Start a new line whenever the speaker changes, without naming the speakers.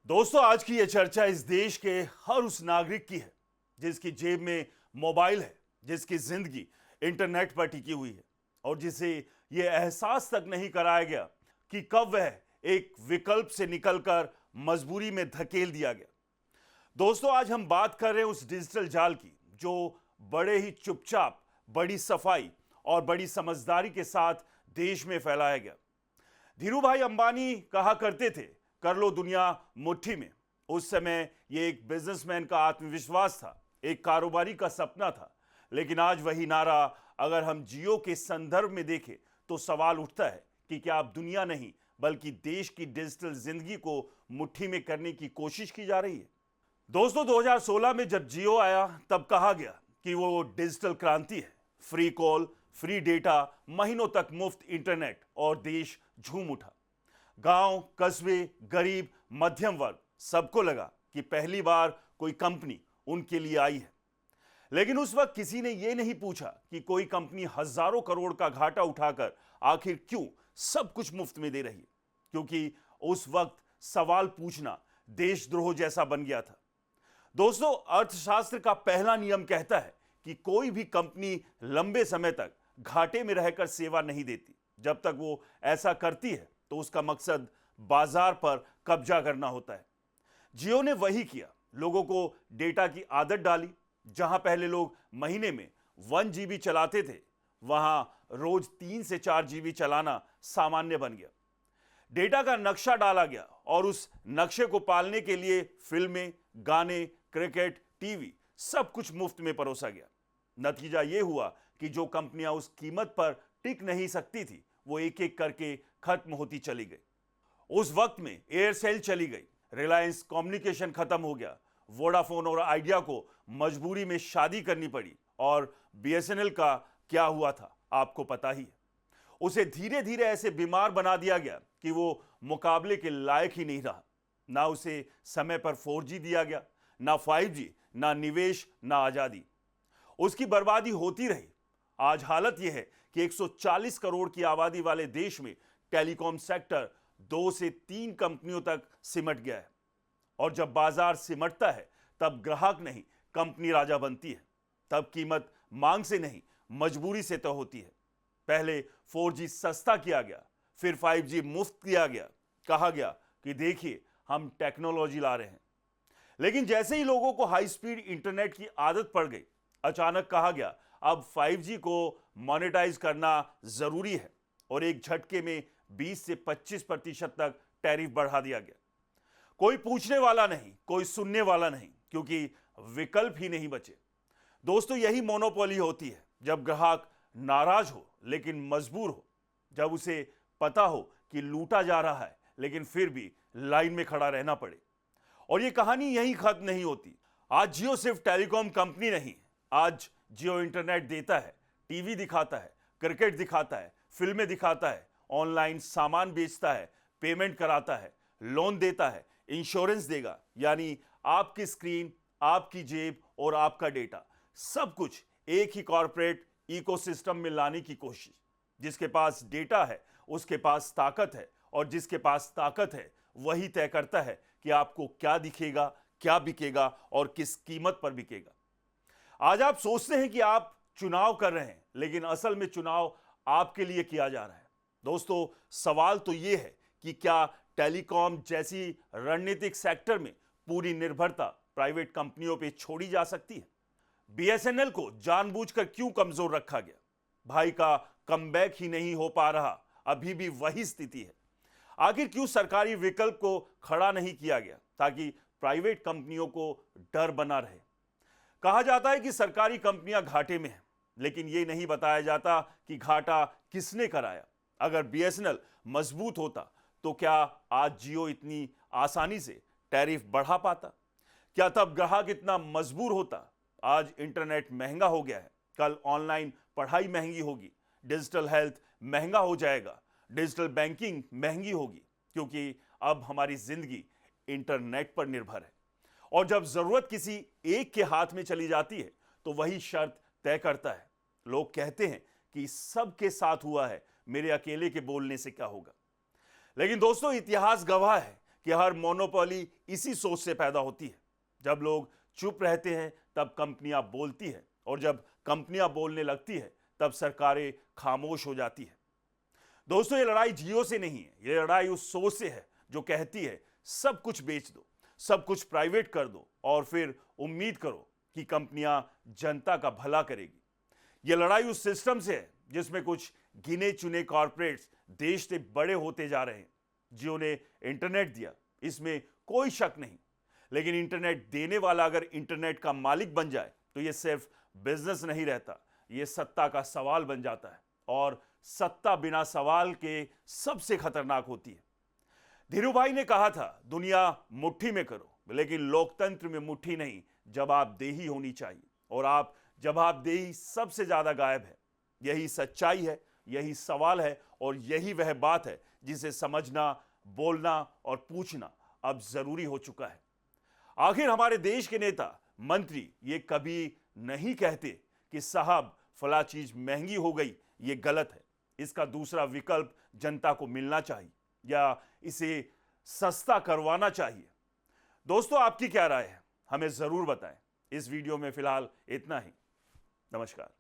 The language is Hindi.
दोस्तों, आज की यह चर्चा इस देश के हर उस नागरिक की है जिसकी जेब में मोबाइल है, जिसकी जिंदगी इंटरनेट पर टिकी हुई है और जिसे यह एहसास तक नहीं कराया गया कि कब वह एक विकल्प से निकलकर मजबूरी में धकेल दिया गया। दोस्तों, आज हम बात कर रहे हैं उस डिजिटल जाल की जो बड़े ही चुपचाप, बड़ी सफाई और बड़ी समझदारी के साथ देश में फैलाया गया। धीरू भाई अंबानी कहा करते थे, कर लो दुनिया मुट्ठी में। उस समय यह एक बिजनेसमैन का आत्मविश्वास था, एक कारोबारी का सपना था। लेकिन आज वही नारा अगर हम जियो के संदर्भ में देखें तो सवाल उठता है कि क्या अब दुनिया नहीं बल्कि देश की डिजिटल जिंदगी को मुट्ठी में करने की कोशिश की जा रही है। दोस्तों, 2016 में जब जियो आया तब कहा गया कि वो डिजिटल क्रांति है। फ्री कॉल, फ्री डेटा, महीनों तक मुफ्त इंटरनेट और देश झूम उठा। गांव, कस्बे, गरीब, मध्यम वर्ग सबको लगा कि पहली बार कोई कंपनी उनके लिए आई है। लेकिन उस वक्त किसी ने यह नहीं पूछा कि कोई कंपनी हजारों करोड़ का घाटा उठाकर आखिर क्यों सब कुछ मुफ्त में दे रही है, क्योंकि उस वक्त सवाल पूछना देशद्रोह जैसा बन गया था। दोस्तों, अर्थशास्त्र का पहला नियम कहता है कि कोई भी कंपनी लंबे समय तक घाटे में रहकर सेवा नहीं देती। जब तक वो ऐसा करती है तो उसका मकसद बाजार पर कब्जा करना होता है। जियो ने वही किया, लोगों को डेटा की आदत डाली। जहां पहले लोग महीने में 1 GB चलाते थे, वहां रोज 3 से 4 GB चलाना सामान्य बन गया। डेटा का नक्शा डाला गया और उस नक्शे को पालने के लिए फिल्में, गाने, क्रिकेट, टीवी सब कुछ मुफ्त में परोसा गया। नतीजा यह हुआ कि जो कंपनियां उस कीमत पर टिक नहीं सकती थी वो एक एक करके खत्म होती चली गई। उस वक्त में एयरसेल चली गई, रिलायंस कम्युनिकेशन खत्म हो गया, वोडाफोन और आइडिया को मजबूरी में शादी करनी पड़ी और बीएसएनएल का क्या हुआ था आपको पता ही है। उसे धीरे धीरे ऐसे बीमार बना दिया गया कि वो मुकाबले के लायक ही नहीं रहा। ना उसे समय पर 4G दिया गया, ना 5G, ना निवेश, ना आजादी। उसकी बर्बादी होती रही। आज हालत यह है कि 140 करोड़ की आबादी वाले देश में टेलीकॉम सेक्टर 2 से 3 कंपनियों तक सिमट गया है। और जब बाजार सिमटता है तब ग्राहक नहीं, कंपनी राजा बनती है। तब कीमत मांग से नहीं, मजबूरी से तय होती है। पहले 4G सस्ता किया गया, फिर 5G मुफ्त किया गया। कहा गया कि देखिए हम टेक्नोलॉजी ला रहे हैं। लेकिन जैसे ही लोगों को हाई स्पीड इंटरनेट की आदत पड़ गई, अचानक कहा गया अब 5G को मोनेटाइज करना जरूरी है और एक झटके में 20 से 25% तक टैरिफ बढ़ा दिया गया। कोई पूछने वाला नहीं, कोई सुनने वाला नहीं, क्योंकि विकल्प ही नहीं बचे। दोस्तों, यही मोनोपोली होती है, जब ग्राहक नाराज हो लेकिन मजबूर हो, जब उसे पता हो कि लूटा जा रहा है लेकिन फिर भी लाइन में खड़ा रहना पड़े। और यह कहानी यहीं खत्म नहीं होती। आज जियो सिर्फ टेलीकॉम कंपनी नहीं, आज जियो इंटरनेट देता है, टीवी दिखाता है, क्रिकेट दिखाता है, फिल्में दिखाता है, ऑनलाइन सामान बेचता है, पेमेंट कराता है, लोन देता है, इंश्योरेंस देगा। यानी आपकी स्क्रीन, आपकी जेब और आपका डेटा, सब कुछ एक ही कॉर्पोरेट इकोसिस्टम में लाने की कोशिश। जिसके पास डेटा है उसके पास ताकत है, और जिसके पास ताकत है वही तय करता है कि आपको क्या दिखेगा, क्या बिकेगा और किस कीमत पर बिकेगा। आज आप सोचते हैं कि आप चुनाव कर रहे हैं, लेकिन असल में चुनाव आपके लिए किया जा रहा है। दोस्तों, सवाल तो यह है कि क्या टेलीकॉम जैसी रणनीतिक सेक्टर में पूरी निर्भरता प्राइवेट कंपनियों पे छोड़ी जा सकती है? बीएसएनएल को जानबूझकर क्यों कमजोर रखा गया? भाई का कमबैक ही नहीं हो पा रहा, अभी भी वही स्थिति है। आखिर क्यों सरकारी विकल्प को खड़ा नहीं किया गया ताकि प्राइवेट कंपनियों को डर बना रहे? कहा जाता है कि सरकारी कंपनियां घाटे में हैं, लेकिन यह नहीं बताया जाता कि घाटा किसने कराया। अगर बीएसएनएल मजबूत होता तो क्या आज जियो इतनी आसानी से टैरिफ बढ़ा पाता? क्या तब ग्राहक इतना मजबूर होता? आज इंटरनेट महंगा हो गया है, कल ऑनलाइन पढ़ाई महंगी होगी, डिजिटल हेल्थ महंगा हो जाएगा, डिजिटल बैंकिंग महंगी होगी, क्योंकि अब हमारी जिंदगी इंटरनेट पर निर्भर है। और जब जरूरत किसी एक के हाथ में चली जाती है तो वही शर्त तय करता है। लोग कहते हैं कि सबके साथ हुआ है, मेरे अकेले के बोलने से क्या होगा। लेकिन दोस्तों, इतिहास गवाह है कि हर मोनोपोली इसी सोच से पैदा होती है। जब लोग चुप रहते हैं तब कंपनियां बोलती हैं, और जब कंपनियां बोलने लगती है तब सरकारें खामोश हो जाती है। दोस्तों, ये लड़ाई जियो से नहीं है, ये लड़ाई उस सोच से है जो कहती है सब कुछ बेच दो, सब कुछ प्राइवेट कर दो और फिर उम्मीद करो कि कंपनियां जनता का भला करेगी। ये लड़ाई उस सिस्टम से है जिसमें कुछ गिने चुने कॉरपोरेट्स देश से बड़े होते जा रहे हैं। जियो ने इंटरनेट दिया, इसमें कोई शक नहीं, लेकिन इंटरनेट देने वाला अगर इंटरनेट का मालिक बन जाए तो यह सिर्फ बिजनेस नहीं रहता, यह सत्ता का सवाल बन जाता है, और सत्ता बिना सवाल के सबसे खतरनाक होती है। धीरूभाई ने कहा था, दुनिया मुट्ठी में करो, लेकिन लोकतंत्र में मुट्ठी नहीं, जवाबदेही होनी चाहिए, और आप जवाबदेही सबसे ज्यादा गायब है। यही सच्चाई है, यही सवाल है, और यही वह बात है जिसे समझना, बोलना और पूछना अब जरूरी हो चुका है। आखिर हमारे देश के नेता मंत्री ये कभी नहीं कहते कि साहब फला चीज महंगी हो गई, ये गलत है, इसका दूसरा विकल्प जनता को मिलना चाहिए, या इसे सस्ता करवाना चाहिए। दोस्तों, आपकी क्या राय है? हमें जरूर बताएं। इस वीडियो में फिलहाल इतना ही। नमस्कार।